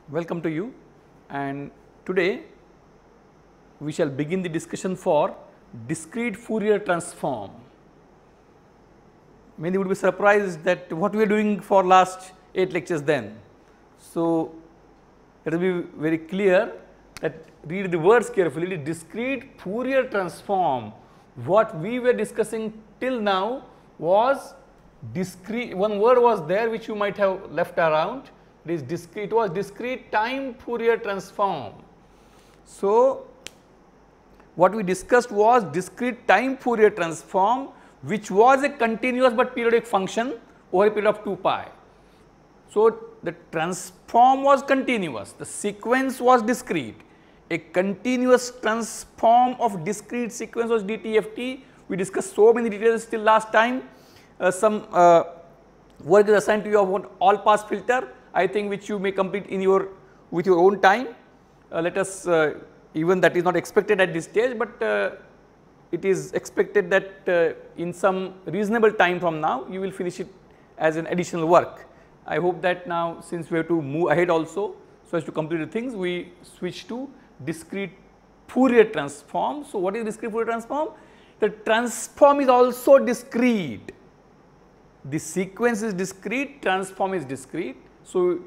Welcome to you, and today we shall begin the discussion for discrete Fourier transform. Many would be surprised that what we are doing for last 8 lectures then. So, let us be very clear that read the words carefully. Discrete Fourier transform, what we were discussing till now was discrete, one word was there which you might have left around. It was discrete time Fourier transform. So, what we discussed was discrete time Fourier transform, which was a continuous but periodic function over a period of 2 pi. So, the transform was continuous, the sequence was discrete. A continuous transform of discrete sequence was DTFT. We discussed so many details till last time. Some work is assigned to you about all pass filter, I think, which you may complete in your with your own time. Let us even that is not expected at this stage, but it is expected that in some reasonable time from now you will finish it as an additional work. I hope that now, since we have to move ahead also, so as to complete the things, we switch to discrete Fourier transform. So, what is discrete Fourier transform? The transform is also discrete. The sequence is discrete, transform is discrete. So,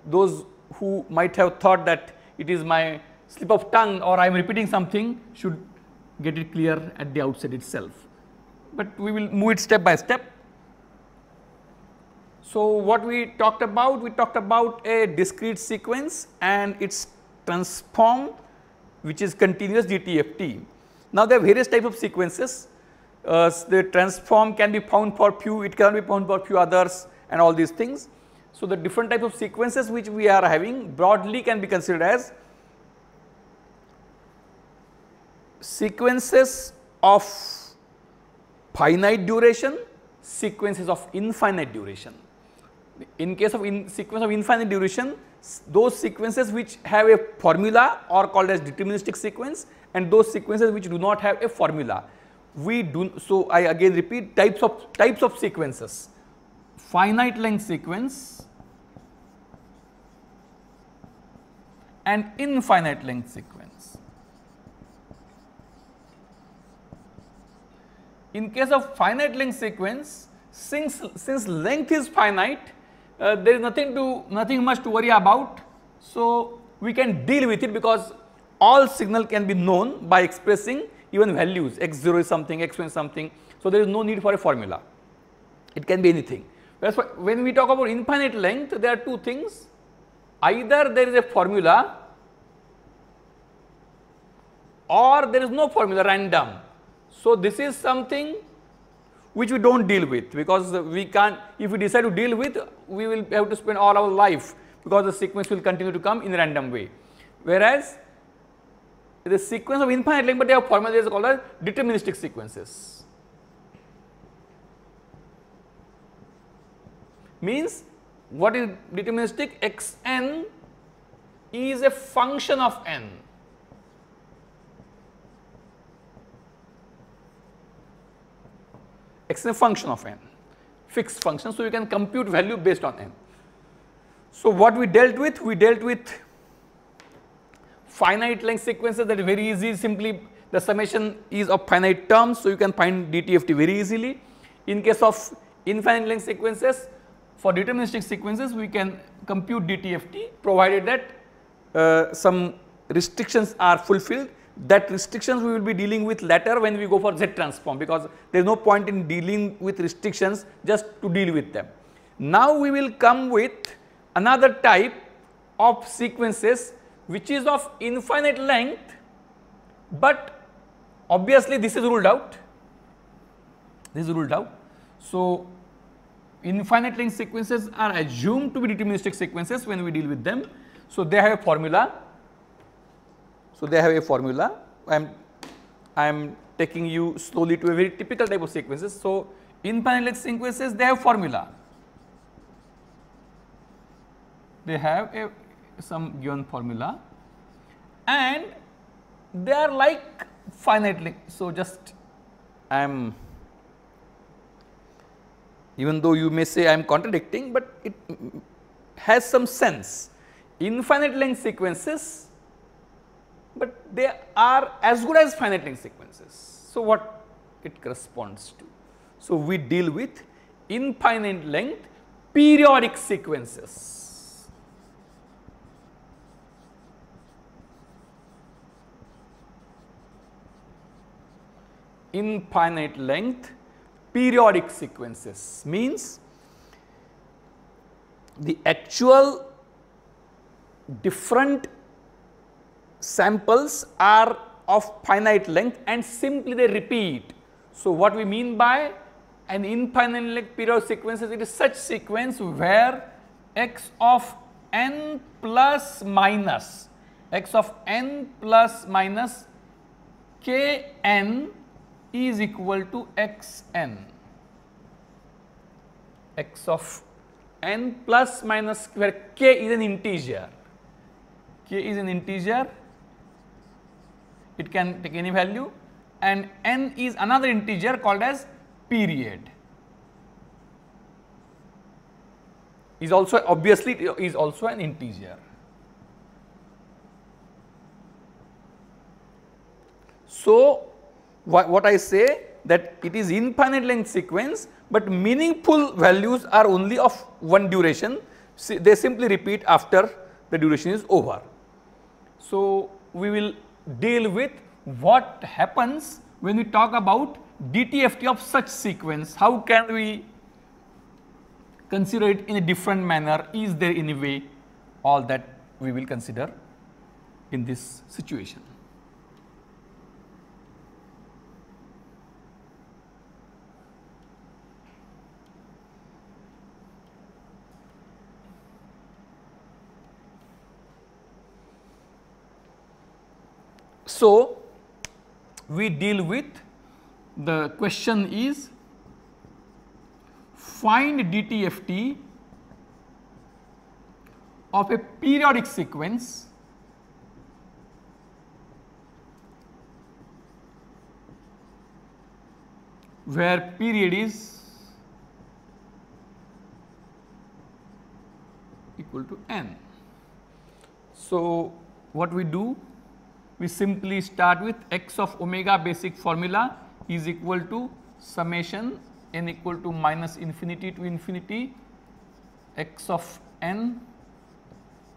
those who might have thought that it is my slip of tongue or I am repeating something should get it clear at the outset itself, but we will move it step by step. So, what we talked about a discrete sequence and its transform which is continuous DTFT. Now, there are various types of sequences. The transform can be found for few, it can be found for few others and all these things. So, the different types of sequences which we are having broadly can be considered as sequences of finite duration, sequences of infinite duration. In case of sequence of infinite duration, those sequences which have a formula are called as deterministic sequence, and those sequences which do not have a formula. So, I again repeat types of sequences: finite length sequence and infinite length sequence. In case of finite length sequence, since length is finite, there is nothing much to worry about. So, we can deal with it because all signal can be known by expressing even values, x0 is something, x1 is something. So, there is no need for a formula, it can be anything. Whereas, when we talk about infinite length, there are two things: either there is a formula or there is no formula, random. So, this is something which we do not deal with, because we can't, if we decide to deal with, we will have to spend all our life, because the sequence will continue to come in a random way. Whereas, the sequence of infinite length, but they have formula is called as deterministic sequences. Means, what is deterministic? Xn is a function of n. X is a function of n, fixed function. So, you can compute value based on n. So, what we dealt with? We dealt with finite length sequences, that is very easy, simply the summation is of finite terms. So, you can find DTFT very easily. In case of infinite length sequences, for deterministic sequences we can compute DTFT provided that some restrictions are fulfilled. That restrictions we will be dealing with later when we go for Z transform, because there is no point in dealing with restrictions just to deal with them. Now, we will come with another type of sequences which is of infinite length, but obviously this is ruled out. So, infinite length sequences are assumed to be deterministic sequences when we deal with them. So, they have a formula. I am taking you slowly to a very typical type of sequences. So, infinite length sequences, they have formula. They have some given formula, and they are like finite length. So, just I am, even though you may say I am contradicting, but it has some sense. infinite length sequences, but they are as good as finite length sequences. So, what it corresponds to? So, we deal with infinite length periodic sequences. Infinite length periodic sequences means the actual different samples are of finite length and simply they repeat. So, what we mean by an infinite length periodic sequences, it is such sequence where x of n plus minus k n is equal to x n, x of n plus minus, where k is an integer, it can take any value, and n is another integer called as period, is also obviously is also an integer. So, what I say that it is infinite length sequence, but meaningful values are only of one duration, they simply repeat after the duration is over. So, we will deal with what happens when we talk about DTFT of such sequence. How can we consider it in a different manner? Is there any way? All that we will consider in this situation. So, we deal with, the question is find DTFT of a periodic sequence where period is equal to n. So, what we do? We simply start with x of omega basic formula is equal to summation n equal to minus infinity to infinity x of n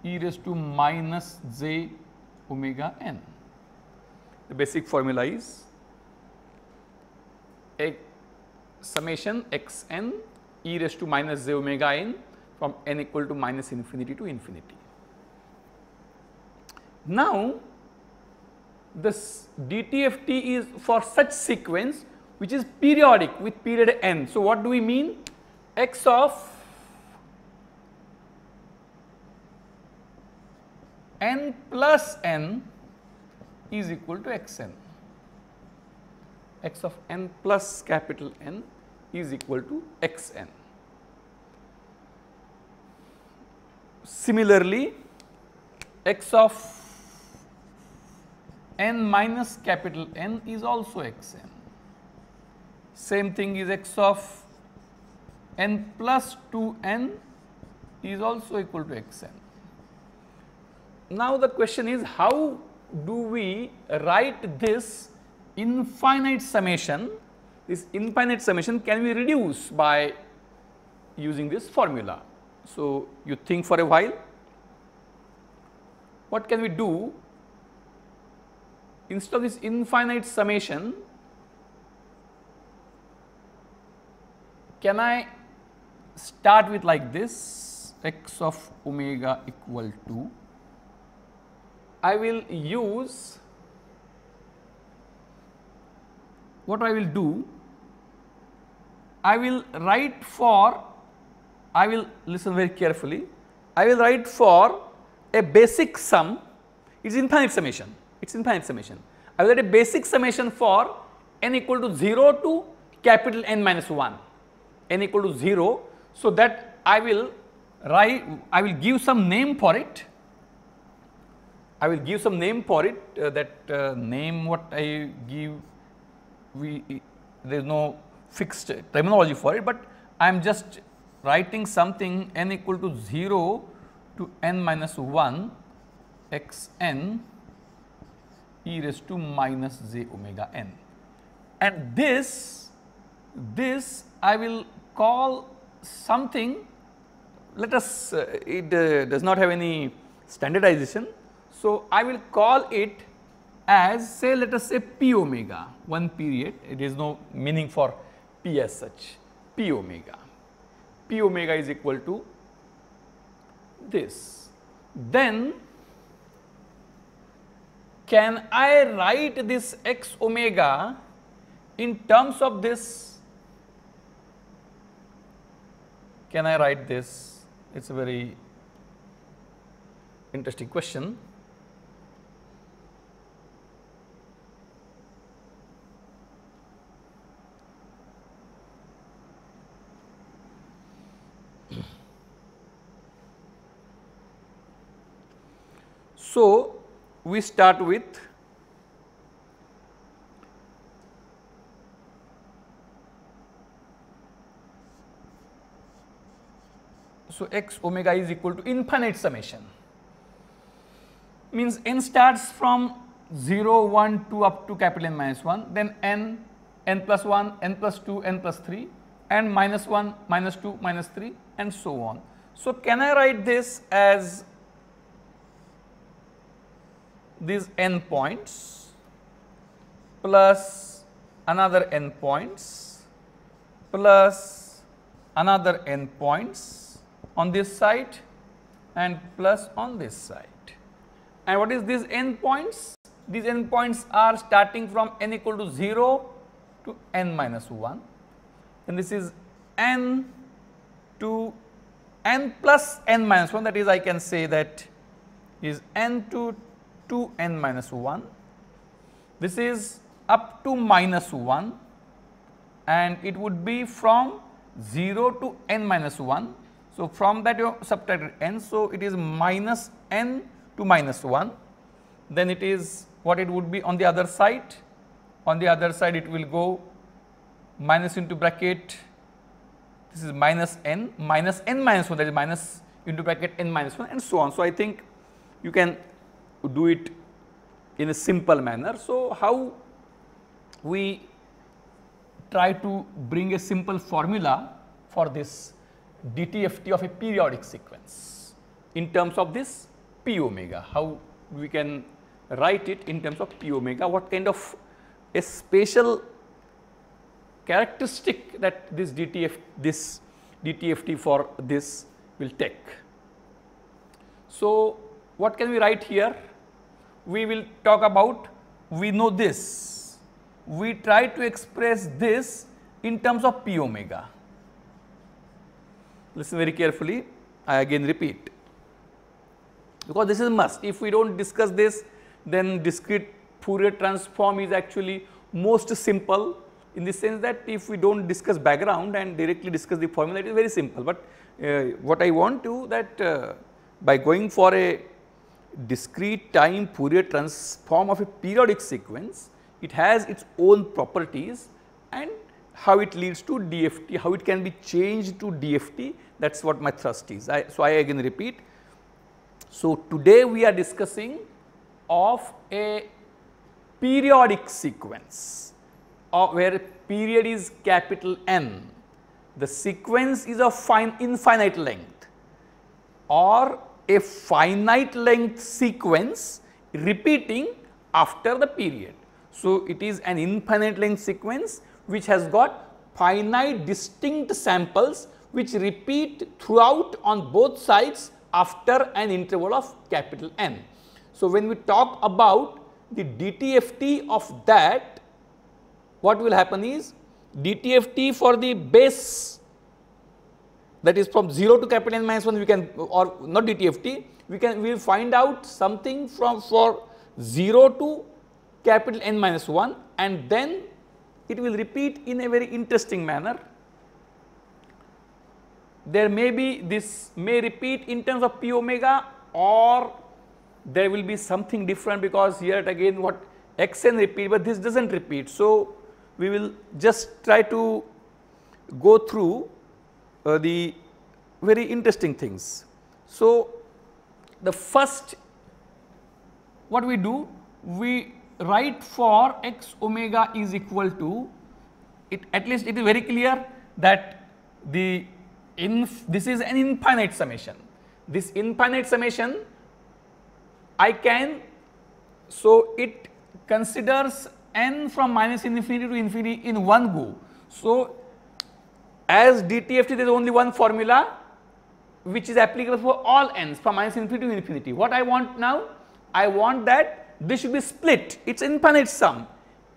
e raised to minus j omega n. The basic formula is a summation x n e raised to minus j omega n from n equal to minus infinity to infinity. Now, this DTFT is for such sequence which is periodic with period n. So, what do we mean? X of n plus n is equal to x n. X of n plus capital N is equal to x n. Similarly, x of n minus capital N is also x n. Same thing is x of n plus 2n is also equal to x n. Now, the question is, how do we write this infinite summation? This infinite summation can be reduced by using this formula. So, you think for a while, what can we do? Instead of this infinite summation, can I start with like this, x of omega equal to, I will use, what I will do, I will write for, I will listen very carefully, I will write for a basic sum, it is infinite summation. It is infinite summation. I will write a basic summation for n equal to 0 to capital N minus 1, n equal to 0. So, that I will write, I will give some name for it. I will give some name for it, that name what I give, there is no fixed terminology for it, but I am just writing something n equal to 0 to n minus 1 x n e raised to minus j omega n. And this I will call something, let us it does not have any standardization. So, I will call it as, say, let us say p omega, one period, it is no meaning for p as such, p omega. P omega is equal to this. Then can I write this x omega in terms of this? Can I write this? It is a very interesting question. So, we start with x omega is equal to infinite summation, means n starts from 0, 1, 2 up to capital N minus 1, then n, n plus 1, n plus 2, n plus 3 and minus 1, minus 2, minus 3 and so on. So, can I write this as these n points plus another n points plus another n points on this side and plus on this side. And what is these n points? These n points are starting from n equal to 0 to n minus 1, and this is n to n plus n minus 1, that is I can say that is n to 2n minus 1, this is up to minus 1 and it would be from 0 to n minus 1. So, from that you subtracted n, so it is minus n to minus 1, then it is what it would be on the other side. On the other side it will go minus into bracket, this is minus n minus 1, that is minus into bracket n minus 1 and so on. So, I think you can do it in a simple manner. So, how we try to bring a simple formula for this DTFT of a periodic sequence in terms of this p omega, how we can write it in terms of p omega, what kind of a spatial characteristic that this DTFT for this will take. So, what can we write here? We will talk about, we know this, we try to express this in terms of p omega. Listen very carefully, I again repeat, because this is must. If we do not discuss this, then discrete Fourier transform is actually most simple, in the sense that if we do not discuss background and directly discuss the formula, it is very simple. But what I want to that by going for a discrete time Fourier transform of a periodic sequence, it has its own properties and how it leads to DFT, how it can be changed to DFT, that is what my thrust is. So, I again repeat. So, today we are discussing of a periodic sequence where period is capital N, the sequence is of infinite length or a finite length sequence repeating after the period. So, it is an infinite length sequence which has got finite distinct samples which repeat throughout on both sides after an interval of capital N. So, when we talk about the DTFT of that, what will happen is DTFT for the base, that is from 0 to capital N minus 1, we can, or not DTFT, we will find out something from for 0 to capital N minus 1 and then it will repeat in a very interesting manner. There may be, this may repeat in terms of p omega, or there will be something different, because here again what xn repeat, but this does not repeat. So, we will just try to go through the very interesting things. So, the first, what we do, we write for x omega is equal to, it at least it is very clear that this is an infinite summation. This infinite summation I can, so it considers n from minus infinity to infinity in one go. So as DTFT there is only one formula which is applicable for all n's from minus infinity to infinity. What I want now? I want that this should be split, it is infinite sum.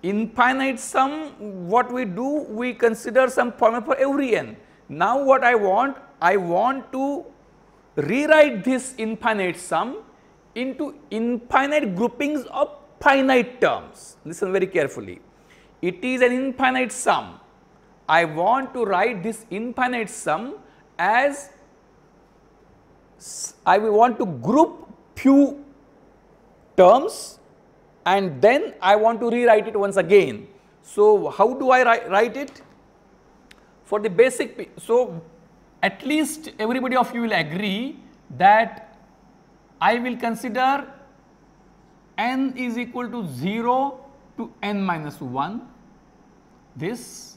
Infinite sum, what we do, we consider some formula for every n. Now what I want to rewrite this infinite sum into infinite groupings of finite terms. Listen very carefully. It is an infinite sum. I want to write this infinite sum as, I will want to group few terms and then I want to rewrite it once again. So how do I write it? For the basic, so at least everybody of you will agree that I will consider n is equal to 0 to n minus 1, this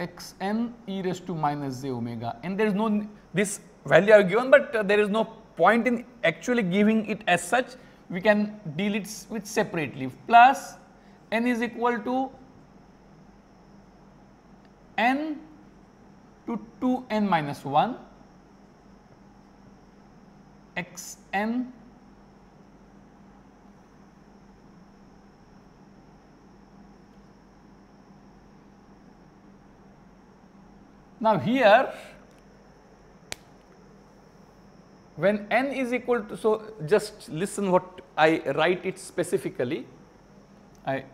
xn e raised to minus j omega, and there is no, this value I have given, but there is no point in actually giving it as such, we can deal it with separately, plus n is equal to n to 2n minus 1 xn now here when n is equal to, so just listen what I write it specifically. I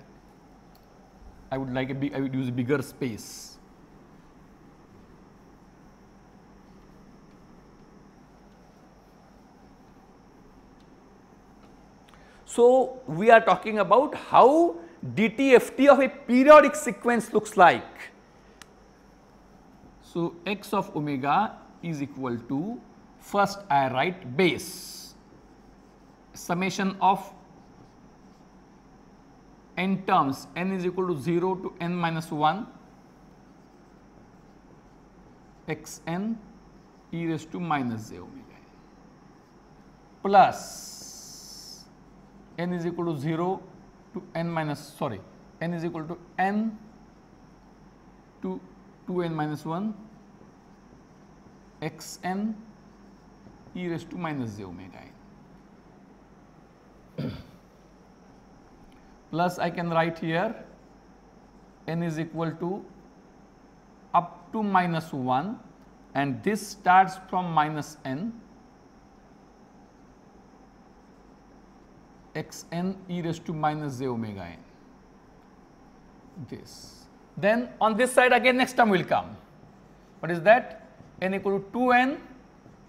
would like I would use a bigger space. So we are talking about how DTFT of a periodic sequence looks like. So x of omega is equal to, first I write base, summation of n terms, n is equal to 0 to n minus 1 xn e raised to minus j omega plus n is equal to 0 to n minus, n is equal to n to 2n minus 1 xn e raised to minus j omega n plus I can write here n is equal to up to minus 1 and this starts from minus n xn e raised to minus j omega n, this. Then on this side again next term will come. What is that? N equal to 2n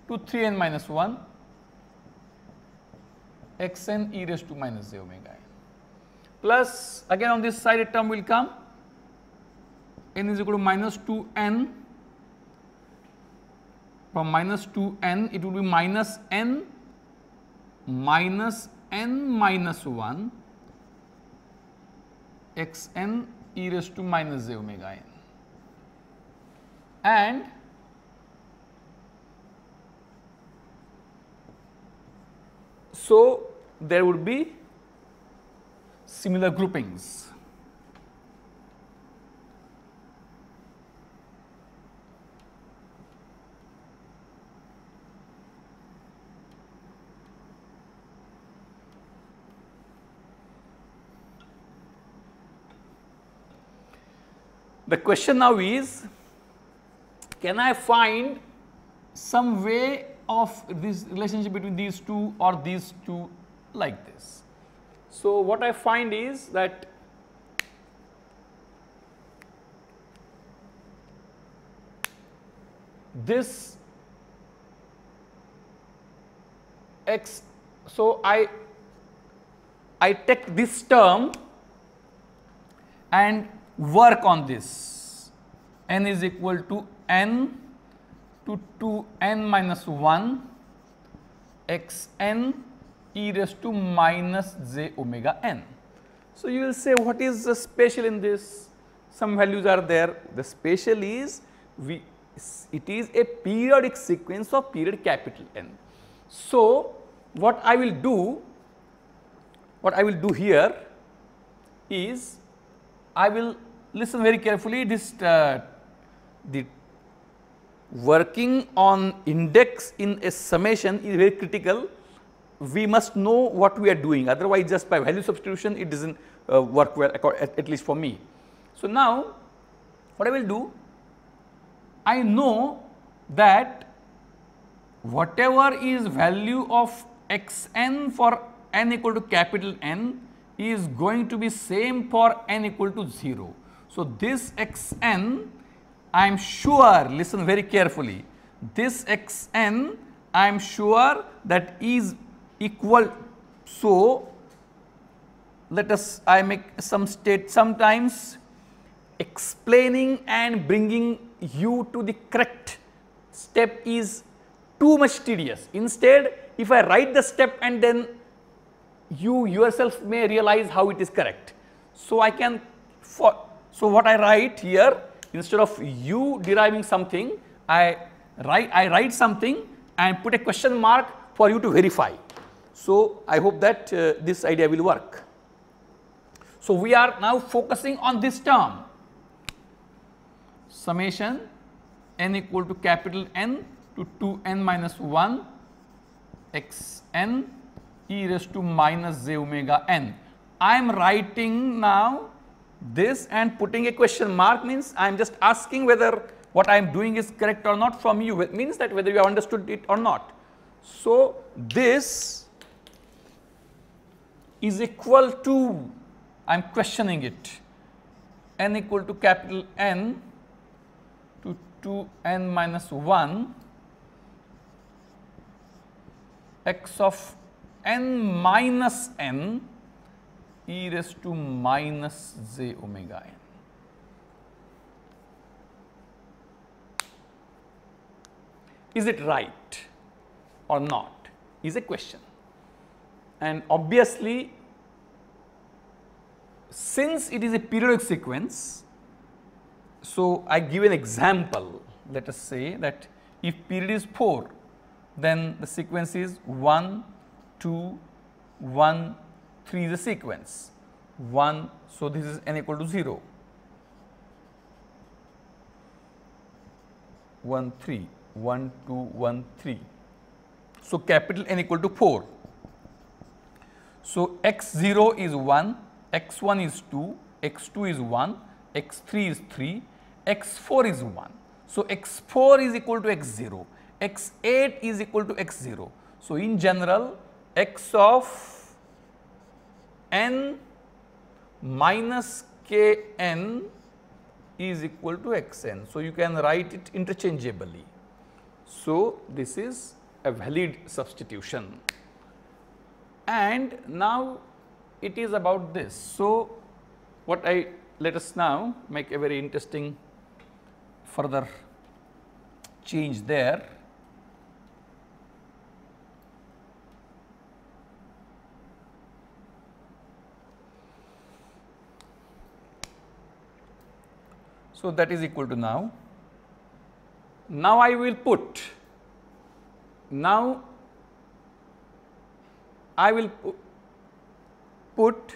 to 3n minus 1 xn e raised to minus j omega n, plus again on this side a term will come, n is equal to minus 2n, from minus 2n it will be minus n minus n minus 1 xn e raised to minus j omega n, and so there would be similar groupings. The question now is, can I find some way of this relationship between these two or these two like this? So what I find is that this x, so I take this term and work on this, n is equal to n to 2n minus 1 xn e raised to minus j omega n. So, you will say what is the spatial in this? Some values are there. The spatial is it is a periodic sequence of period capital N. So, what I will do here is I will listen very carefully. This the working on index in a summation is very critical. We must know what we are doing, otherwise just by value substitution it does not work well, at least for me. So, now what I will do, I know that whatever is value of xn for n equal to capital N is going to be same for n equal to 0. So, this xn I am sure, listen very carefully, this xn I am sure that is equal. So, let us I make some state sometimes explaining and bringing you to the correct step is too much tedious. Instead, if I write the step and then you yourself may realize how it is correct. So, I can so what I write here, instead of you deriving something, I write something and put a question mark for you to verify. So, I hope that this idea will work. So, we are now focusing on this term, summation n equal to capital N to 2n minus 1 xn e raised to minus j omega n. I am writing now this and putting a question mark, means I am just asking whether what I am doing is correct or not from you, it means that whether you have understood it or not. So, this is equal to, I am questioning it, n equal to capital N to 2n minus 1 x of n minus n e raised to minus j omega n. Is it right or not is a question, and obviously since it is a periodic sequence, so I give an example. Let us say that if period is 4, then the sequence is 1, 2, 1, 3 is a sequence 1. So, this is n equal to 0, 1, 3, 1, 2, 1, 3. So, capital N equal to 4. So, x0 is 1, x1 is 2, x2 is 1, x3 is 3, x4 is 1. So, x4 is equal to x0, x8 is equal to x0. So, in general x of n minus kn is equal to xn. So, you can write it interchangeably. So, this is a valid substitution, and now it is about this. So, let us now make a very interesting further change there. So, that is equal to now I will put, put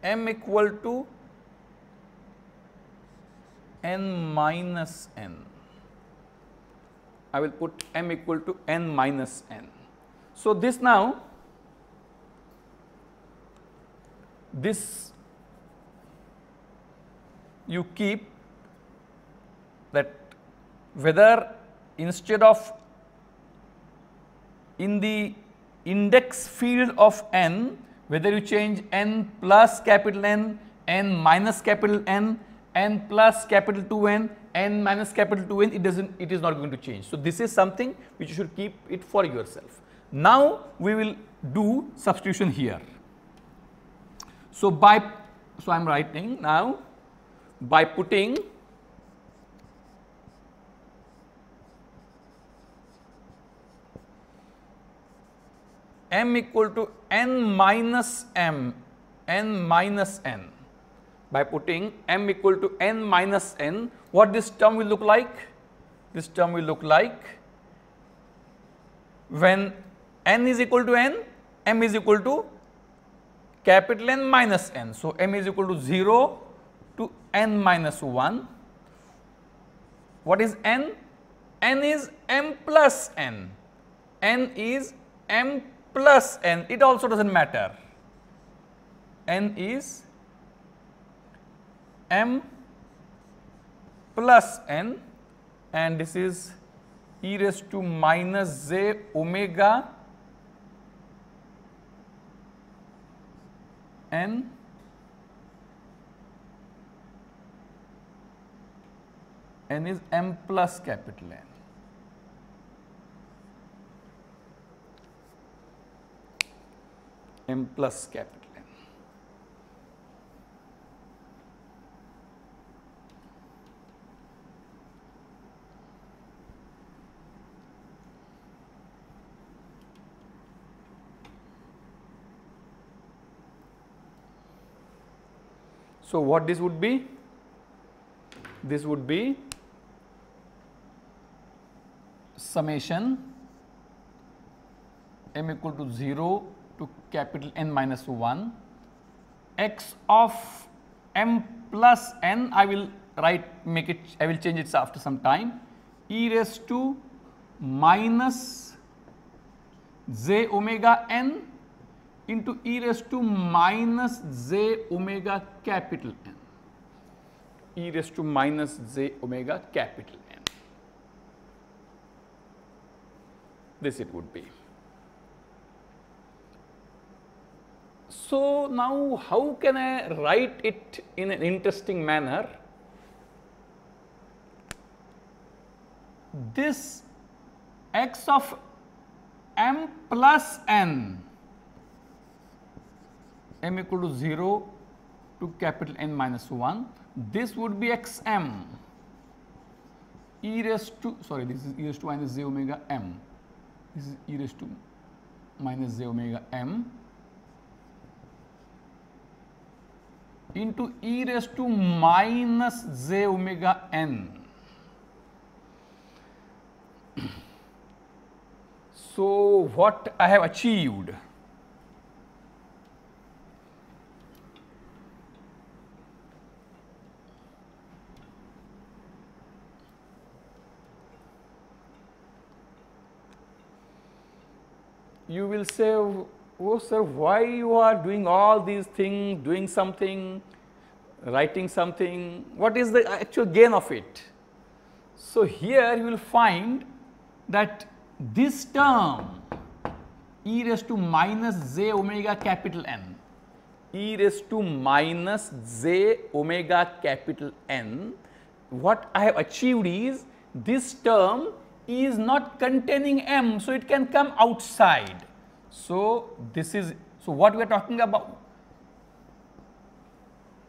m equal to n minus n. I will put m equal to n minus n. So, this now, this you keep that whether instead of in the index field of n, whether you change n plus capital N, n minus capital N, n plus capital 2n, n minus capital 2n, it is not going to change. So, this is something which you should keep it for yourself. Now, we will do substitution here. So, I am writing now by putting m equal to n minus m, n minus n. By putting m equal to n minus n, what this term will look like? This term will look like, when n is equal to n, m is equal to capital N minus n. So, m is equal to 0 to n minus 1. What is n? N is m plus n. N is m plus n. It also does not matter. N is m plus n, and this is e raised to minus j omega n n is m plus capital N. M plus capital N. So, what this would be? This would be summation m equal to 0 to capital N minus 1 x of m plus n. I will make it, I will change it after some time, e raised to minus j omega n into e raised to minus j omega capital N, e raised to minus j omega capital N. This it would be. So, now how can I write it in an interesting manner? This x of m plus n, m equal to 0 to capital N minus 1, this would be x m, e raised to, sorry, this is e raised to minus j omega m, this is e raised to minus j omega m into e raised to minus j omega n. So, what I have achieved? You will say, oh sir, why you are doing all these things, doing something, writing something, what is the actual gain of it? So, here you will find that this term e raised to minus j omega capital N, e raised to minus j omega capital N, what I have achieved is this term is not containing m, so it can come outside. So, this is, so what we are talking about,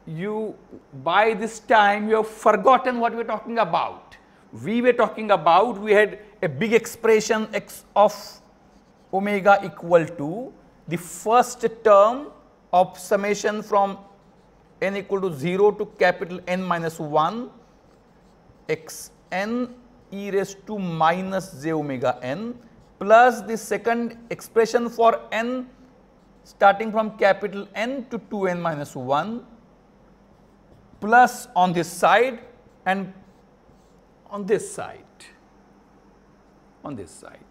you by this time you have forgotten what we are talking about. We were talking about, we had a big expression x of omega equal to the first term of summation from n equal to 0 to capital N minus 1 x n e raised to minus j omega n plus the second expression for n starting from capital N to 2n minus 1 plus on this side and on this side, on this side.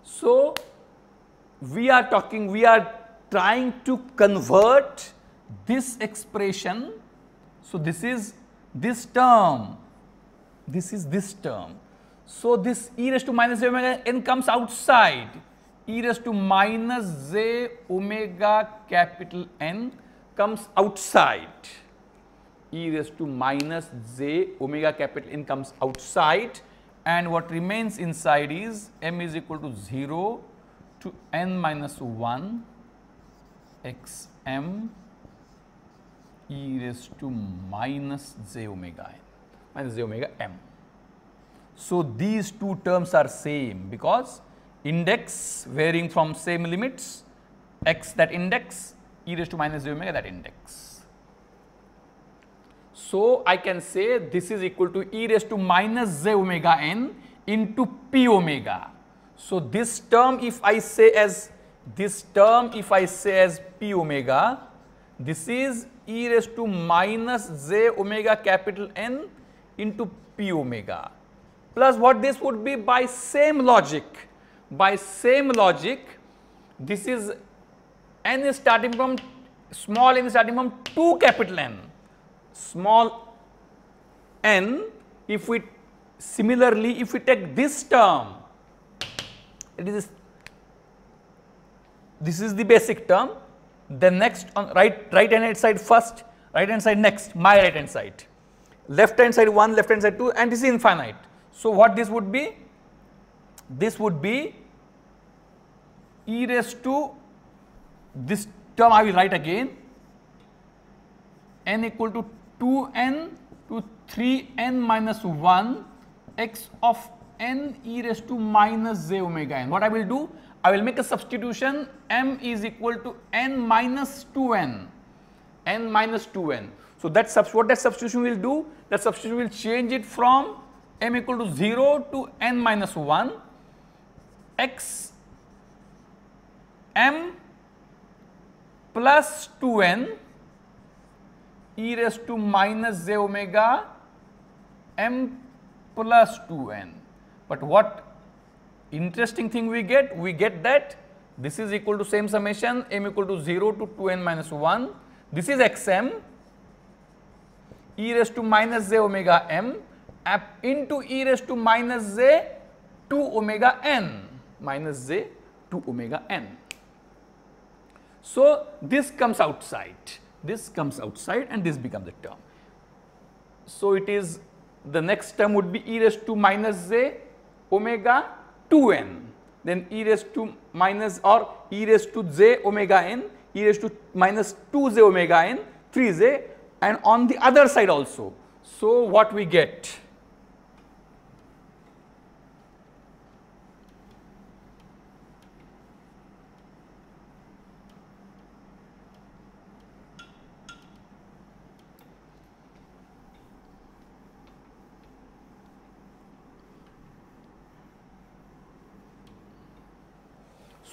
So, we are trying to convert this expression. So, this is this term, this is this term. So, this e raised to minus j omega n comes outside, e raised to minus j omega capital N comes outside, e raised to minus j omega capital N comes outside, and what remains inside is m is equal to 0 to n minus 1 x m e raised to minus j omega n, minus j omega m. So, these two terms are same because index varying from same limits, x that index, e raised to minus j omega that index. So, I can say this is equal to e raised to minus j omega n into p omega. So, this term if I say as p omega, this is e raised to minus j omega capital N into p omega, plus what this would be by same logic. By same logic, this is n is starting from small n is starting from 2 capital N. Small n, if we similarly if we take this term, it is this is the basic term, then next on right hand side first, right hand side next, my right hand side, left hand side 1, left hand side 2, and this is infinite. So, what this would be? This would be e raised to, this term I will write again, n equal to 2n to 3n minus 1 x of n e raised to minus j omega n. What I will do? I will make a substitution, m is equal to n minus 2n, n minus 2n. So, what that substitution will do? That substitution will change it from m equal to 0 to n minus 1 x m plus 2n e raised to minus j omega m plus 2n. But what interesting thing we get that this is equal to same summation m equal to 0 to 2n minus 1. This is xm e raised to minus j omega m into e raised to minus j 2 omega n, minus j 2 omega n. So, this comes outside and this becomes the term. So, it is the next term would be e raised to minus j omega 2n, then e raised to minus or e raised to j omega n, e raised to minus 2j omega n, 3j, and on the other side also. So, what we get?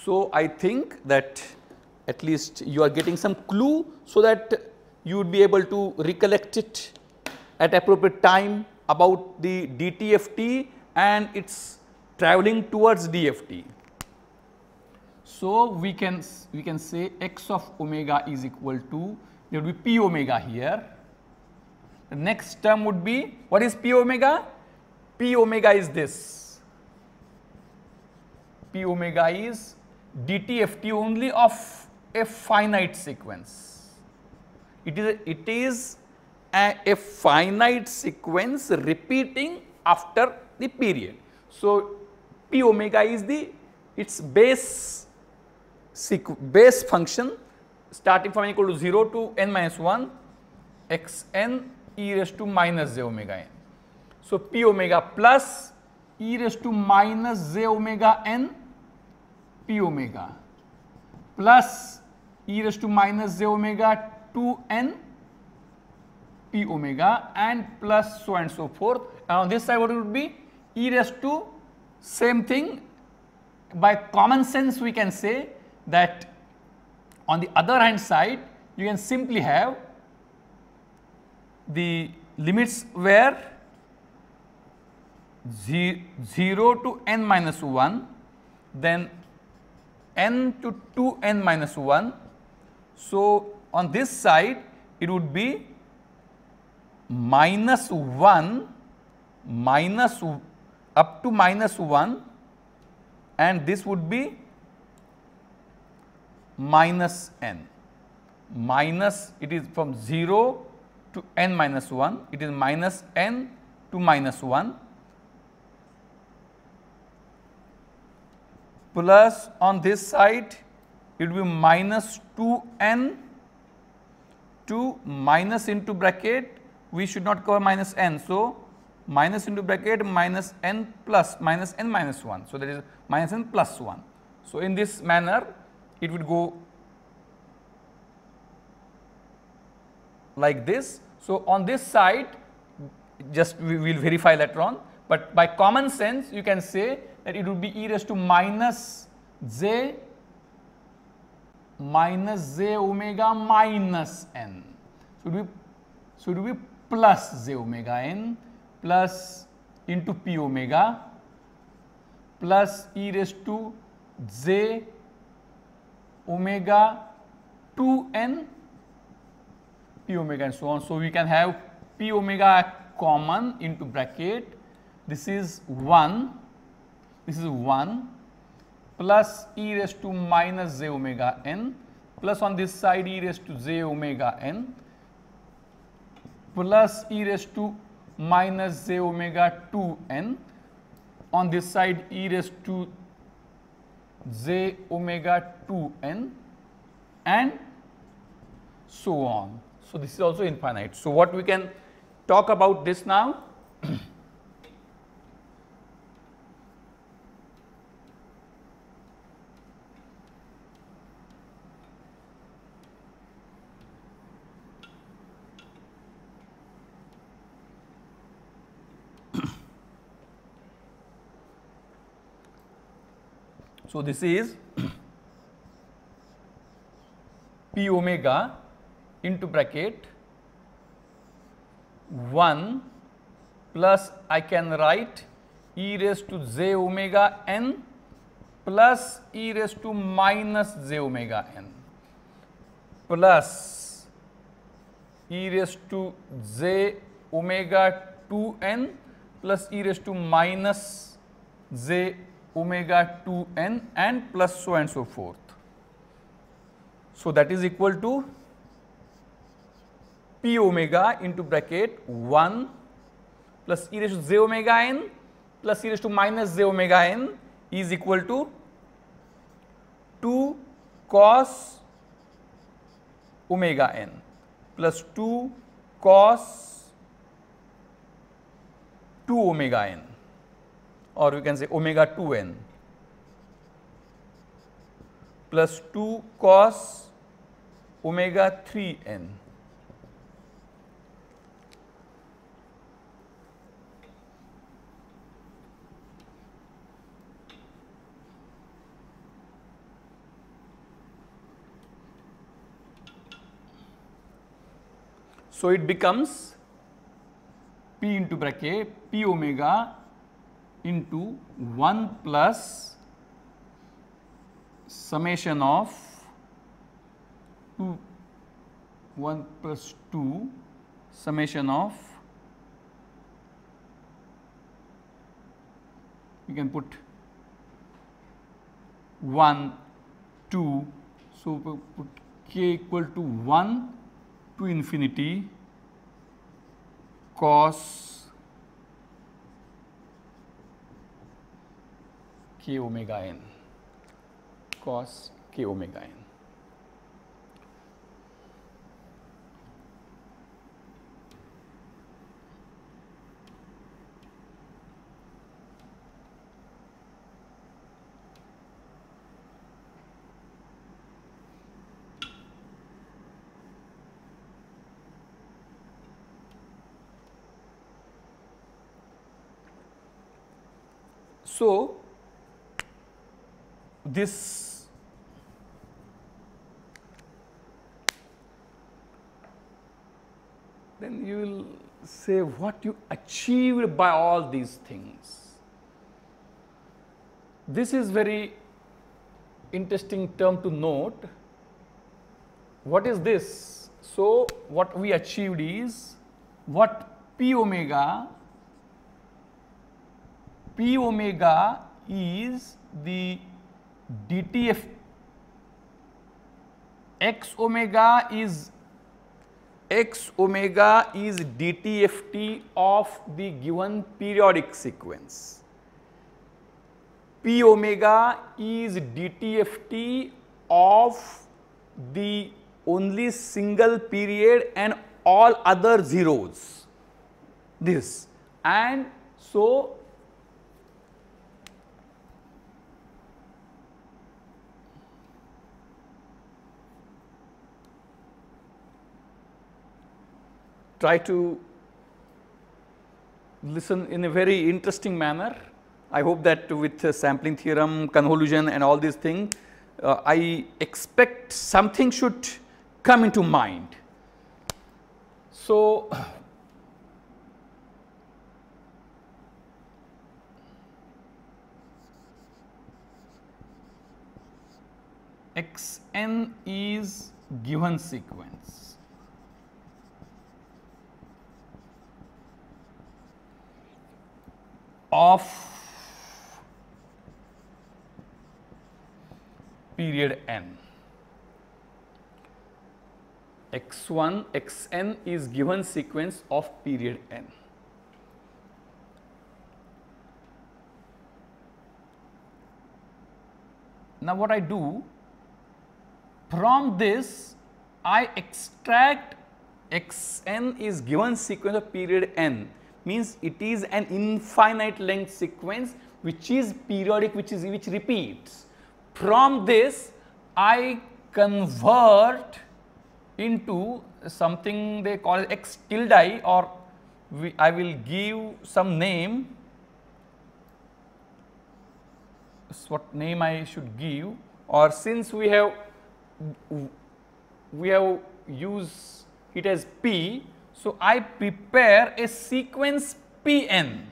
So, I think that at least you are getting some clue, so that you would be able to recollect it at appropriate time about the DTFT and its travelling towards DFT. So, we can say x of omega is equal to, there would be p omega here. The next term would be, what is p omega? P omega is this. P omega is DTFT only of a finite sequence. It is a finite sequence repeating after the period. So, p omega is its base function starting from n equal to 0 to n minus 1 x n e raised to minus j omega n. So, p omega plus e raised to minus j omega n p omega plus e raised to minus j omega 2n p omega and plus so and so forth. And on this side what it would be? E raised to same thing. By common sense we can say that on the other hand side you can simply have the limits where 0 to n minus 1, then n to 2n minus 1. So, on this side it would be minus 1 minus up to minus 1, and this would be minus n, minus, it is from 0 to n minus 1, it is minus n to minus 1, plus on this side it will be minus 2n to minus into bracket, we should not cover minus n. So, minus into bracket minus n plus minus n minus 1. So, that is minus n plus 1. So, in this manner it would go like this. So, on this side just we will verify later on, but by common sense you can say that it would be e raised to minus j omega minus n. So, it will be plus j omega n plus into p omega plus e raised to j omega 2n p omega and so on. So, we can have p omega common into bracket, this is 1 plus e raised to minus j omega n plus on this side e raised to j omega n plus e raised to minus j omega 2n, on this side e raised to j omega 2n and so on. So, this is also infinite. So, what we can talk about this now? So, this is p omega into bracket 1 plus I can write e raised to j omega n plus e raised to minus j omega n plus e raised to j omega 2n plus e raised to minus j omega 2n and plus so and so forth. So, that is equal to p omega into bracket 1 plus e raised to j omega n plus e raised to minus j omega n is equal to 2 cos omega n plus 2 cos 2 omega n, or we can say omega 2n plus 2 cos omega 3n. So, it becomes p into bracket p omega into 1 plus summation of 2 1 plus 2 summation of, we can put 1 2. So, put k equal to 1 to infinity cos k omega n, cos k omega n. So, this then you will say what you achieved by all these things. This is very interesting term to note. What is this? So, what we achieved is what p omega is the DTF, x omega is DTFT of the given periodic sequence. P omega is DTFT of the only single period and all other zeros, this. And so try to listen in a very interesting manner. I hope that with sampling theorem, convolution and all these things, I expect something should come into mind. So, Xn is given sequence of period n. X1, Xn is given sequence of period n. Now, what I do, from this I extract Xn is given sequence of period n, means it is an infinite length sequence which is periodic, which repeats. From this I convert into something they call X tilde, or I will give some name. What name I should give, or since we have used it as P, so I prepare a sequence Pn.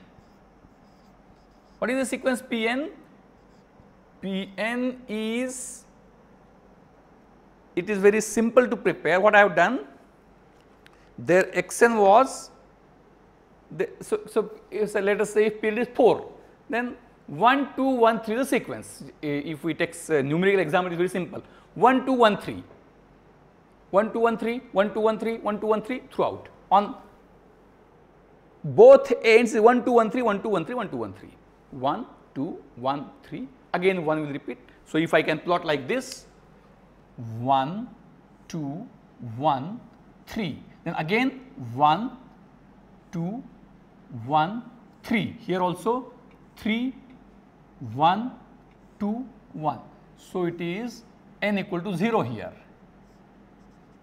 What is the sequence Pn? Pn is, it is very simple to prepare. What I have done, there Xn was, so let us say if period is 4, then 1, 2, 1, 3 the sequence. If we take numerical example, it is very simple. 1, 2, 1, 3, 1, 2, 1, 3, 1, 2, 1, 3, 1, 2, 1, 3 throughout. On both ends 1, 2, 1, 3, 1, 2, 1, 3, 1, 2, 1, 3, 1, 2, 1, 3, again 1 will repeat. So, if I can plot like this, 1, 2, 1, 3, then again 1, 2, 1, 3, here also 3, 1, 2, 1. So, it is n equal to 0 here,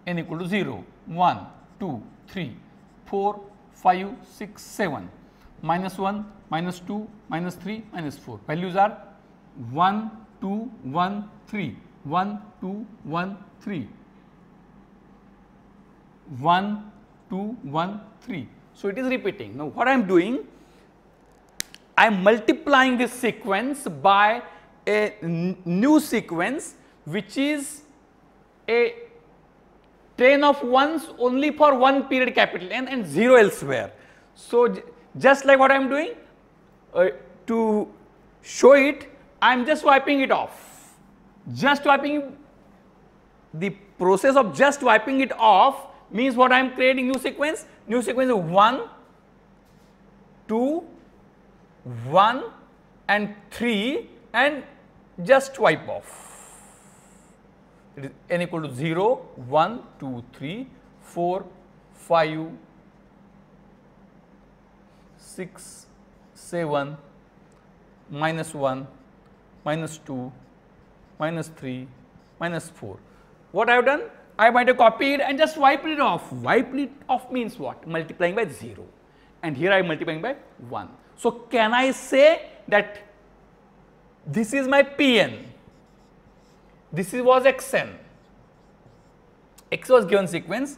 n equal to 0, 1, 2, 3, 4, 5, 6, 7, minus 1, minus 2, minus 3, minus 4. Values are 1, 2, 1, 3, 1, 2, 1, 3, 1, 2, 1, 3. So, it is repeating. Now, what I am doing, I am multiplying this sequence by a new sequence which is a train of ones only for one period capital N and 0 elsewhere. So, just like what I am doing, to show it, I am just wiping it off. Just wiping, the process of just wiping it off means what I am creating new sequence is 1, 2, 1 and 3 and just wipe off. It is n equal to 0, 1, 2, 3, 4, 5, 6, 7, minus 1, minus 2, minus 3, minus 4. What I have done? I might have copied and just wiped it off. Wiped it off means what? Multiplying by 0. And here I am multiplying by 1. So, can I say that this is my Pn, this was Xn, X was given sequence,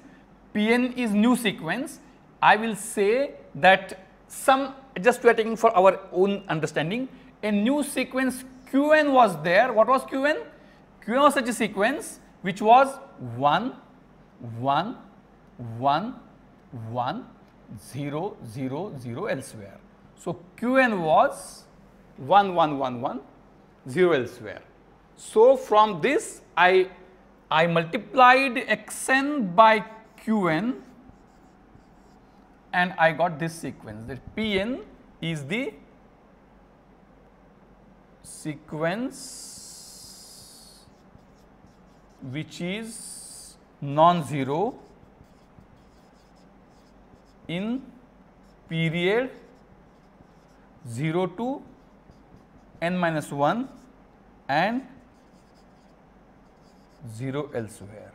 Pn is new sequence. I will say that some, just we are taking for our own understanding, a new sequence Qn was there. What was Qn? Qn was such a sequence which was 1, 1, 1, 1, 0, 0, 0 elsewhere. So, Qn was 1, 1, 1, 1, 0 elsewhere. So, from this I multiplied Xn by Qn and I got this sequence, that Pn is the sequence which is non-zero in period 0 to n minus 1 and 0 elsewhere.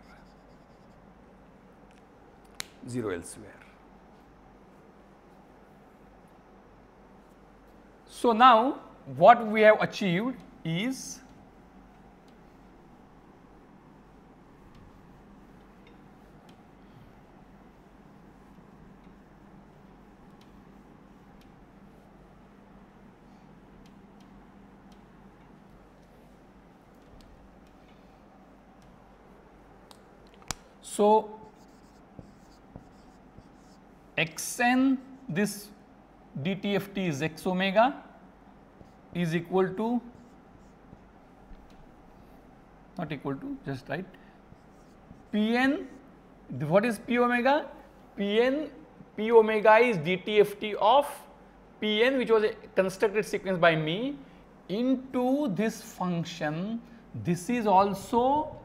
0 elsewhere. So, now what we have achieved is so xn, this dtft is x omega is equal to, not equal to, just write Pn. What is p omega? P omega is dtft of Pn, which was a constructed sequence by me, into this function. This is also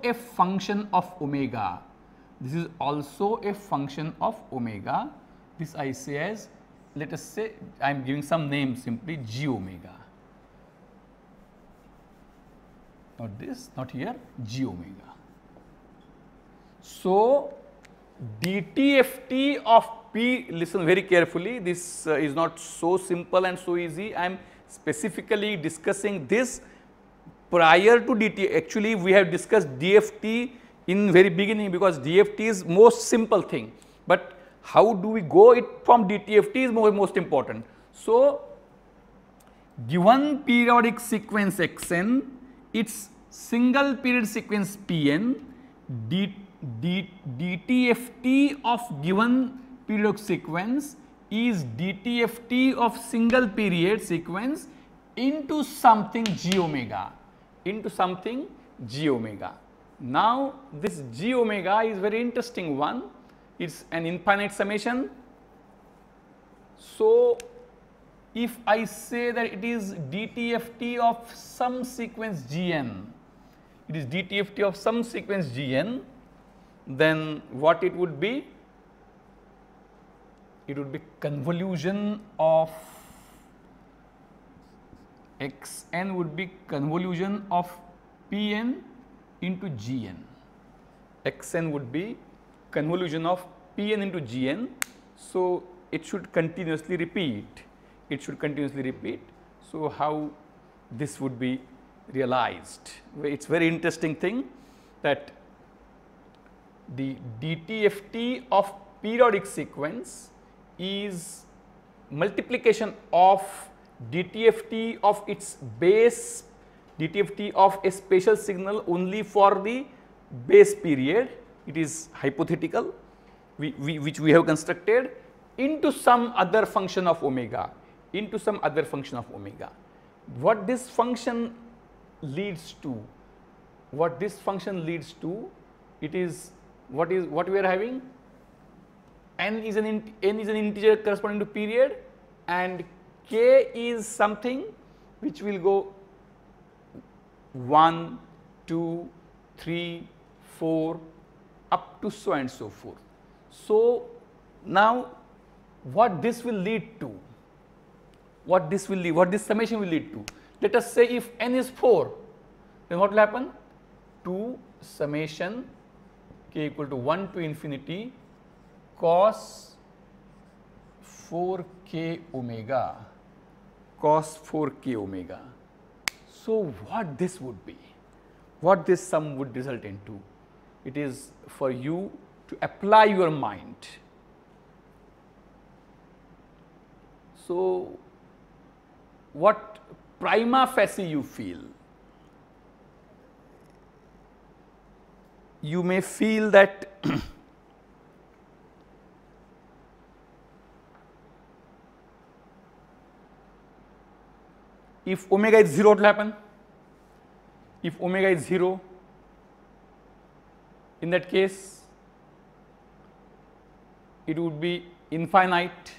a function of omega. This is also a function of omega. This I say as, let us say, I am giving some name, simply g omega. Not this, not here, g omega. So, dtft of p, listen very carefully, this is not so simple and so easy. I am specifically discussing this prior to dt. Actually, we have discussed dft in very beginning, because dft is most simple thing, but how do we go it from dtft is most important. So, given periodic sequence xn, its single period sequence Pn, dtft of given periodic sequence is dtft of single period sequence into something g omega, into something g omega. Now, this g omega is very interesting one. It is an infinite summation. So, if I say that it is dtft of some sequence gn, it is dtft of some sequence gn, then what it would be? It would be convolution of xn would be convolution of Pn into Gn. Xn would be convolution of Pn into Gn. So, it should continuously repeat. It should continuously repeat. So, how this would be realized? It is very interesting thing that the dtft of periodic sequence is multiplication of dtft of its base, dtft of a spatial signal only for the base period. It is hypothetical, which we have constructed, into some other function of omega, into some other function of omega. What this function leads to? What this function leads to? It is what we are having? N is an integer corresponding to period, and k is something which will go 1, 2, 3, 4 up to so and so forth. So, now what this will lead to? What this summation will lead to? Let us say if n is 4, then what will happen? 2 summation k equal to 1 to infinity cos 4k omega, cos 4k omega. So, what this would be? What this sum would result into? It is for you to apply your mind. So, what prima facie you feel? You may feel that if omega is 0, what will happen? If omega is 0, in that case, it would be infinite.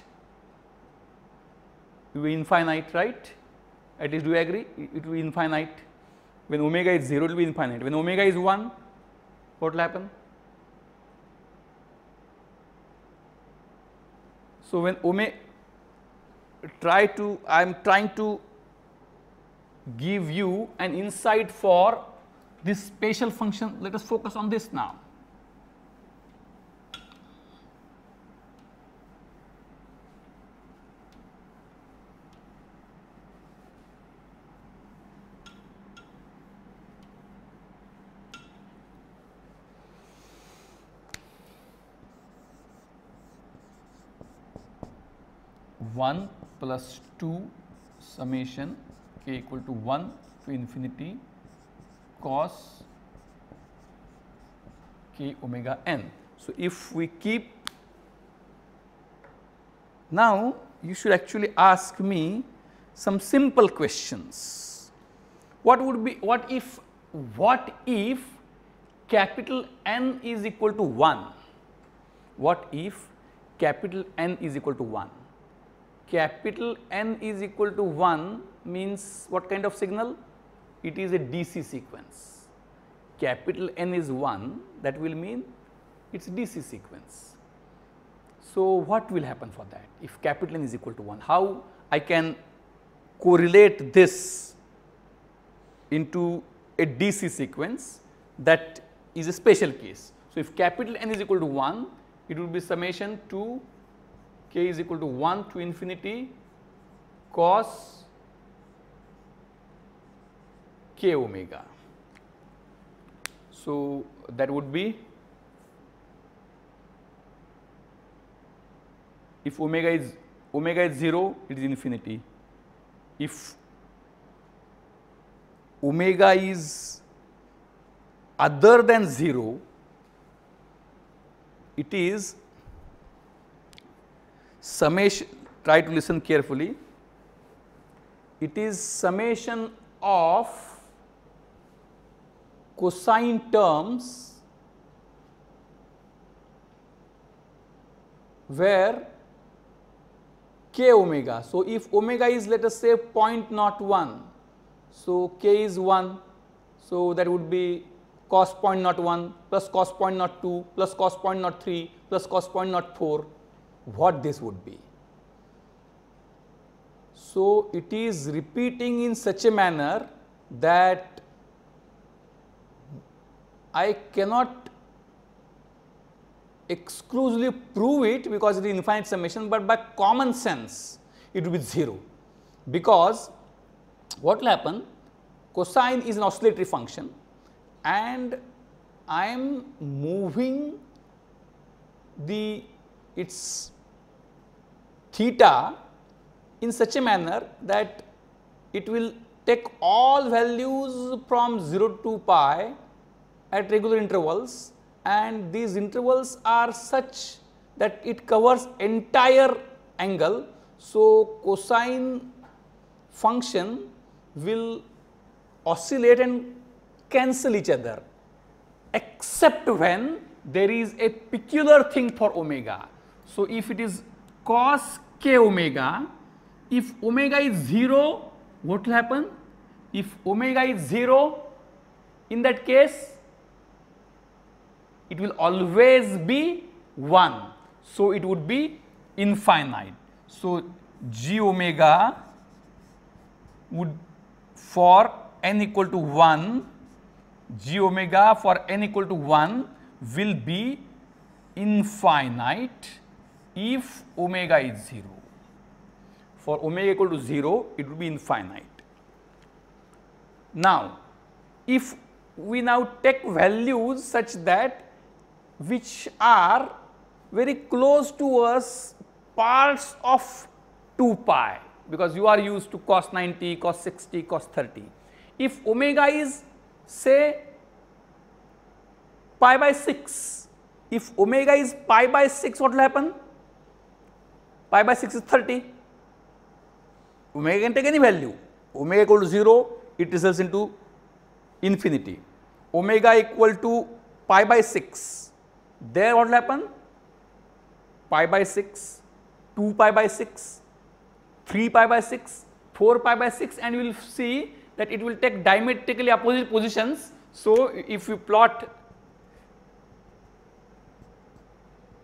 It will be infinite, right? At least do you agree? It will be infinite. When omega is 0, it will be infinite. When omega is 1, what will happen? So, when omega, I am trying to give you an insight for this spatial function. Let us focus on this now. One plus 2 summation k equal to 1 to infinity cos k omega n. So, if we keep, now you should actually ask me some simple questions. What if capital N is equal to 1? What if capital N is equal to 1? Capital N is equal to 1 means what kind of signal? It is a DC sequence. Capital N is 1, that will mean it is DC sequence. So, what will happen for that if capital N is equal to 1? How I can correlate this into a DC sequence? That is a special case. So, if capital N is equal to 1, it will be summation 2 k is equal to 1 to infinity cos k omega. So, that would be, if omega is 0, it is infinity. If omega is other than 0, it is summation, try to listen carefully, it is summation of cosine terms where k omega. So, if omega is, let us say 0.01, so k is 1, so that would be cos 0.01 plus cos 0.02 plus cos 0.03 plus cos 0.04, what this would be. So, it is repeating in such a manner that I cannot exclusively prove it because it is infinite summation, but by common sense it will be 0, because what will happen, cosine is an oscillatory function and I am moving its theta in such a manner that it will take all values from 0 to pi at regular intervals, and these intervals are such that it covers entire angle. So, cosine function will oscillate and cancel each other, except when there is a peculiar thing for omega. So, if it is cos k omega, if omega is 0, what will happen? If omega is 0, in that case it will always be 1. So, it would be infinite. So, g omega would, for n equal to 1, g omega for n equal to 1 will be infinite if omega is 0. For omega equal to 0, it will be infinite. Now, if we now take values such that which are very close to us parts of 2 pi, because you are used to cos 90, cos 60, cos 30. If omega is say pi by 6, if omega is pi by 6, what will happen? Pi by 6 is 30. Omega can take any value. Omega equal to 0, it results into infinity. Omega equal to pi by 6, there what will happen? Pi by 6, 2 pi by 6, 3 pi by 6, 4 pi by 6, and you will see that it will take diametrically opposite positions. So, if you plot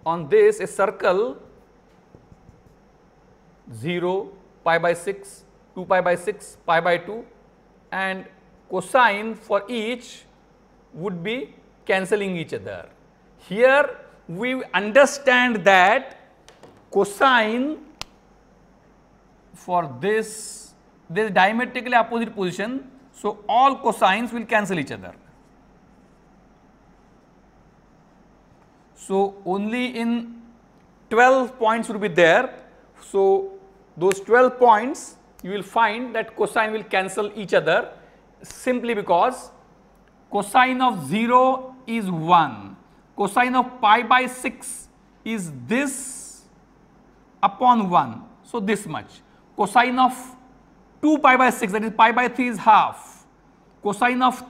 on this a circle 0, pi by 6, 2 pi by 6, pi by 2, and cosine for each would be cancelling each other. Here we understand that cosine for this, there is diametrically opposite position. So, all cosines will cancel each other. So, only in 12 points will be there. So, those 12 points you will find that cosine will cancel each other, simply because cosine of 0 is 1, cosine of pi by 6 is this upon 1. So, this much. Cosine of 2 pi by 6, that is pi by 3 is half, cosine of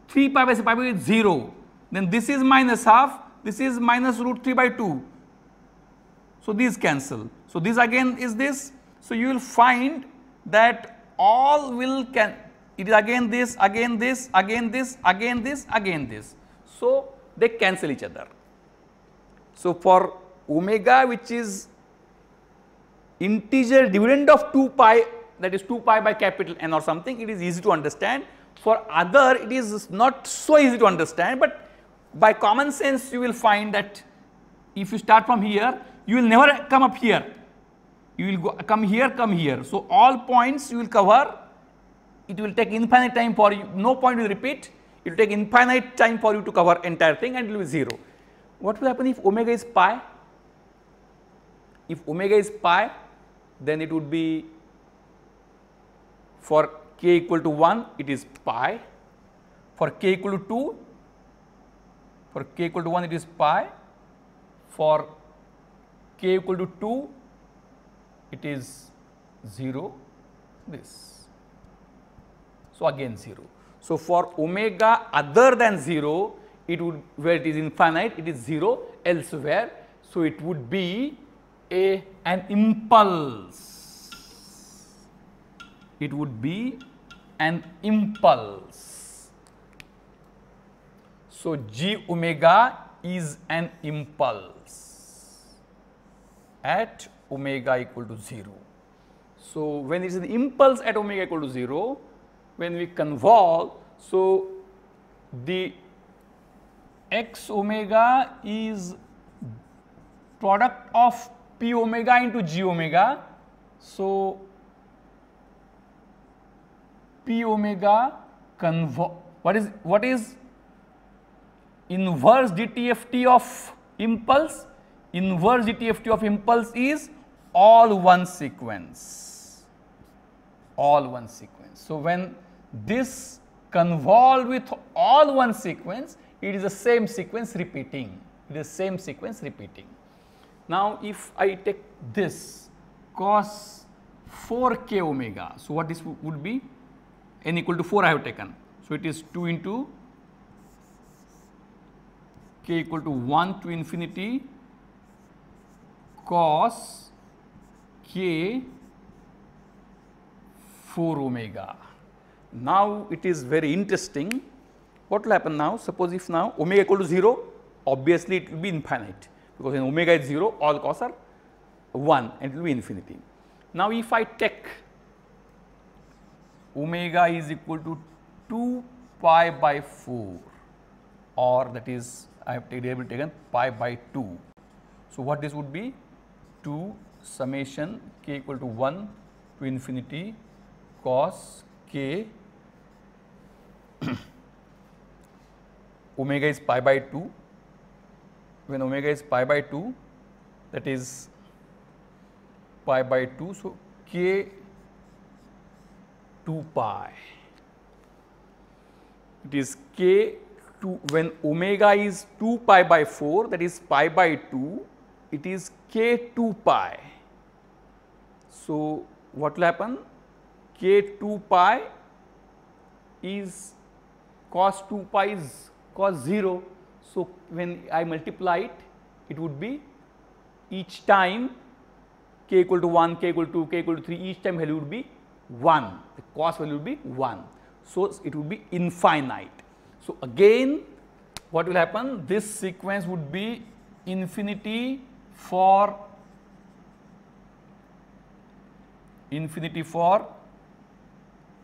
3 pi by 6, pi by 3 is 0, then this is minus half, this is minus root 3 by 2. So, these cancel. So, this again is this. So, you will find that all will it is again this, again this, again this, again this, again this. So, they cancel each other. So, for omega, which is integer dividend of 2 pi, that is 2 pi by capital N or something, it is easy to understand. For other, it is not so easy to understand, but by common sense you will find that if you start from here, you will never come up here, you will go come here, come here. So, all points you will cover, it will take infinite time for you, no point will repeat, it will take infinite time for you to cover entire thing, and it will be 0. What will happen if omega is pi? If omega is pi, then it would be, for k equal to 1 it is pi, for k equal to 2, for k equal to 1 it is pi, for k equal to 2 it is 0, this. So, again 0. So, for omega other than 0, it would, where it is infinite, it is 0 elsewhere. So, it would be an impulse, it would be an impulse. So, g omega is an impulse at omega equal to 0. So, when it is an impulse at omega equal to 0, when we convolve, so the x omega is product of p omega into g omega. So, p omega what is inverse DTFT of impulse? Inverse DTFT of impulse is all one sequence, all one sequence. So, when this convolve with all one sequence, it is the same sequence repeating, it is same sequence repeating. Now, if I take this cos 4k omega, so what this would be? N equal to 4 I have taken. So, it is 2 into k equal to 1 to infinity cos k 4 omega. Now, it is very interesting. What will happen now? Suppose if now omega equal to 0, obviously it will be infinite, because when omega is 0, all cos are 1 and it will be infinity. Now, if I take omega is equal to 2 pi by 4, or that is I have taken pi by 2. So, what this would be? 2 summation k equal to 1 to infinity cos k omega is pi by 2. When omega is pi by 2, that is pi by 2. So, k 2 pi, it is k 2, when omega is 2 pi by 4, that is pi by 2, it is k 2 pi. So, what will happen? K 2 pi is cos 2 pi is cos 0. So, when I multiply it, it would be each time k equal to 1, k equal to 2, k equal to 3, each time value would be 1. The cos value will be 1. So, it will be infinite. So, again what will happen? This sequence would be infinity for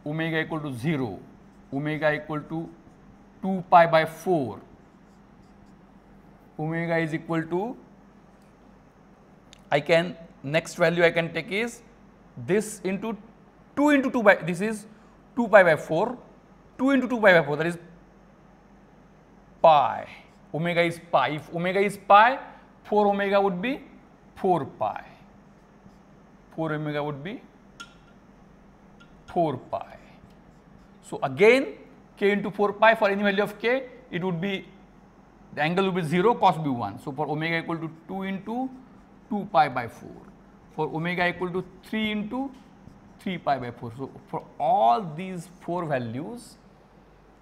omega equal to 0, omega equal to 2 pi by 4, omega is equal to, next value I can take is this into 2 into 2 by, this is 2 pi by 4, 2 into 2 pi by 4, that is pi, omega is pi. If omega is pi, 4 omega would be 4 pi, 4 omega would be 4 pi. So, again k into 4 pi, for any value of k, it would be, the angle will be 0, cos will be 1. So, for omega equal to 2 into 2 pi by 4, for omega equal to 3 into 3 pi by 4. So, for all these 4 values,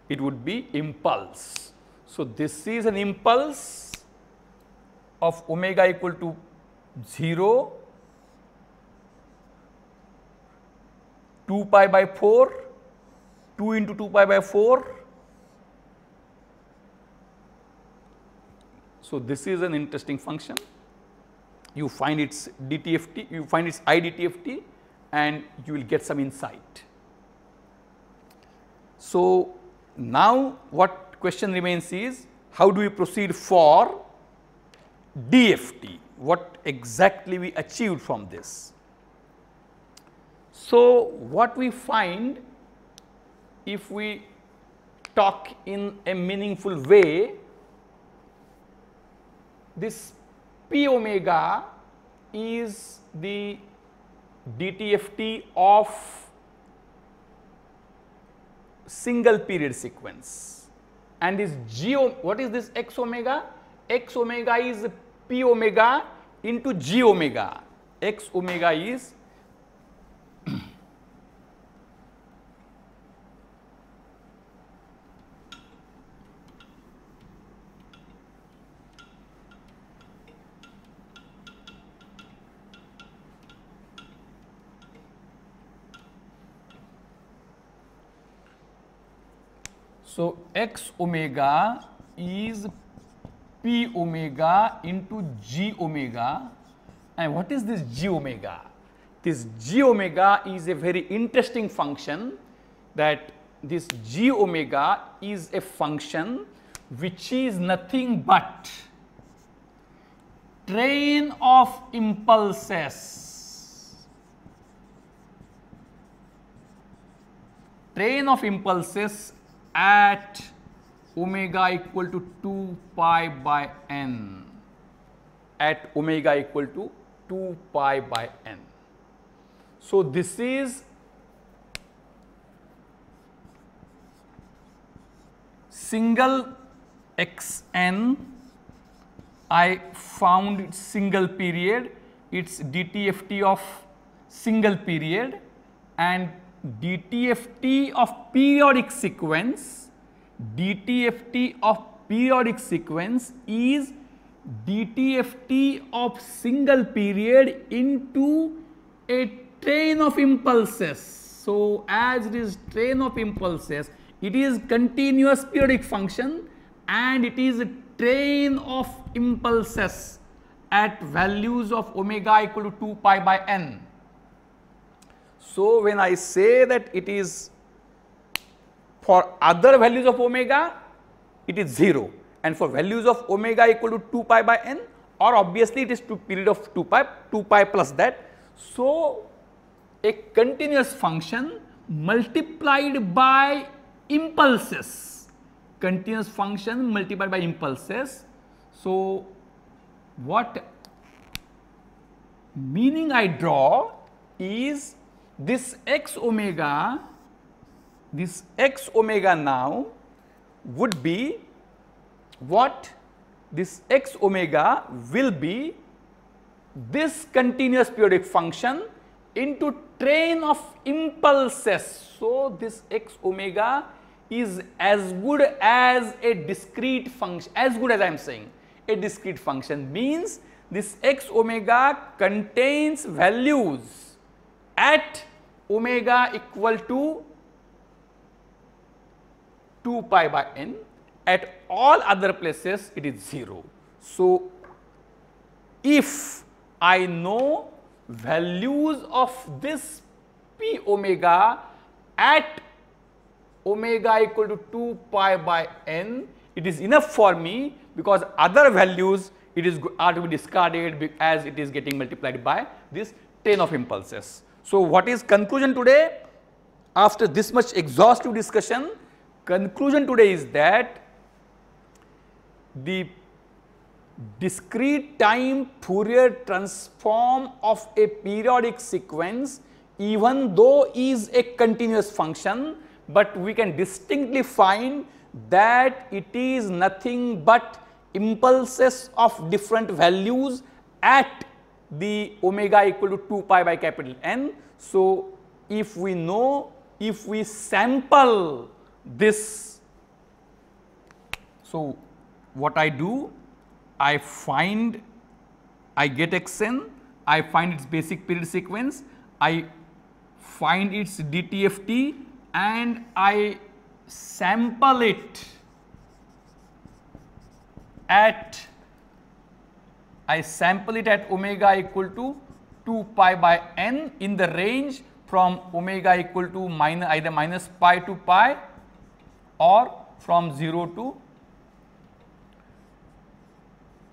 it would be impulse. So, this is an impulse of omega equal to 0, 2 pi by 4, 2 into 2 pi by 4. So, this is an interesting function. You find its DTFT, you find its IDTFT, and you will get some insight. So, now what question remains is, how do we proceed for DFT? What exactly we achieved from this? So, what we find, if we talk in a meaningful way, this P omega is the DTFT of single period sequence, and is what is this x omega? X omega is P omega into G omega. X omega is so x omega is P omega into G omega. And what is this G omega? This G omega is a very interesting function, that this G omega is a function which is nothing but train of impulses, at omega equal to 2 pi by n, at omega equal to 2 pi by n. So, this is single xn, I found its single period, its DTFT of single period, and DTFT of periodic sequence, DTFT of periodic sequence is DTFT of single period into a train of impulses. So, as it is train of impulses, it is continuous periodic function, and it is a train of impulses at values of omega equal to 2 pi by n. So, when I say that it is for other values of omega, it is 0, and for values of omega equal to 2 pi by n, or obviously it is period of 2 pi plus that. So, a continuous function multiplied by impulses, continuous function multiplied by impulses. So, what meaning I draw is this x omega now would be what? This x omega will be this continuous periodic function into train of impulses. So, this x omega is as good as a discrete function, as good as I am saying. A discrete function means this x omega contains values at omega equal to 2 pi by n. At all other places it is 0. So, if I know values of this p omega at omega equal to 2 pi by n, it is enough for me, because other values are to be discarded as it is getting multiplied by this 10 of impulses. So, what is conclusion today? After this much exhaustive discussion, conclusion today is that the discrete time Fourier transform of a periodic sequence, even though is a continuous function, but we can distinctly find that it is nothing but impulses of different values at the omega equal to 2 pi by capital N. So, if we know, if we sample this, so what I do, I get Xn, I find its basic period sequence, I find its DTFT, and I sample it at omega equal to 2 pi by n in the range from omega equal to either minus pi to pi or from 0 to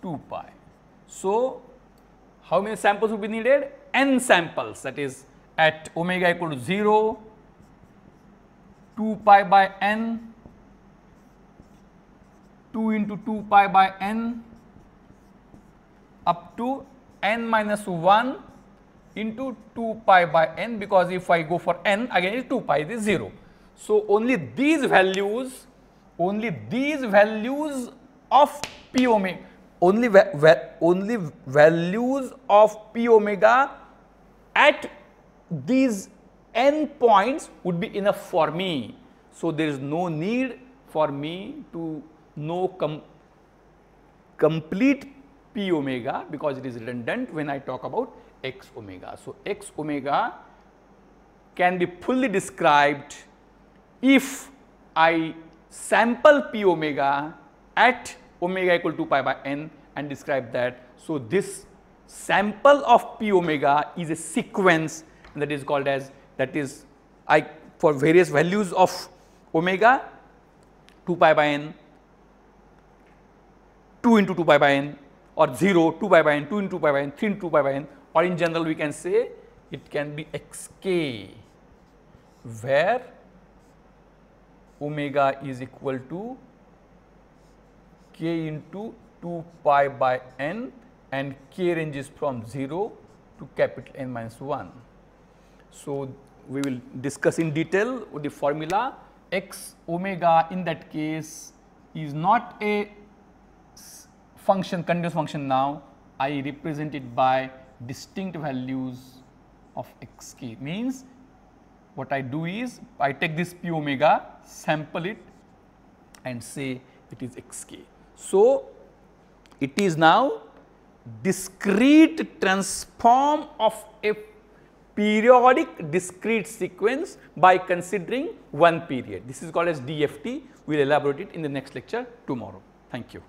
2 pi. So, how many samples would be needed? N samples, that is at omega equal to 0, 2 pi by n, 2 into 2 pi by n, up to n minus 1 into 2 pi by n, because if I go for n, again it is 2 pi, it is 0. So, only these values of p omega, only values of p omega at these n points would be enough for me. So, there is no need for me to know complete p omega, because it is redundant when I talk about x omega. So, x omega can be fully described if I sample p omega at omega equal to 2 pi by n and describe that. So, this sample of p omega is a sequence, and that is called as, that is for various values of omega, 2 pi by n, 2 into 2 pi by n, or 0, 2 pi by n, 2 into 2 pi by n, 3 into 2 pi by n, or in general we can say it can be xk, where omega is equal to k into 2 pi by n, and k ranges from 0 to capital N minus 1. So, we will discuss in detail with the formula. X omega in that case is not a function, continuous function now. I represent it by distinct values of xk, means what I do is I take this p omega, sample it and say it is xk. So, it is now discrete transform of a periodic discrete sequence by considering one period. This is called as DFT. We will elaborate it in the next lecture tomorrow. Thank you.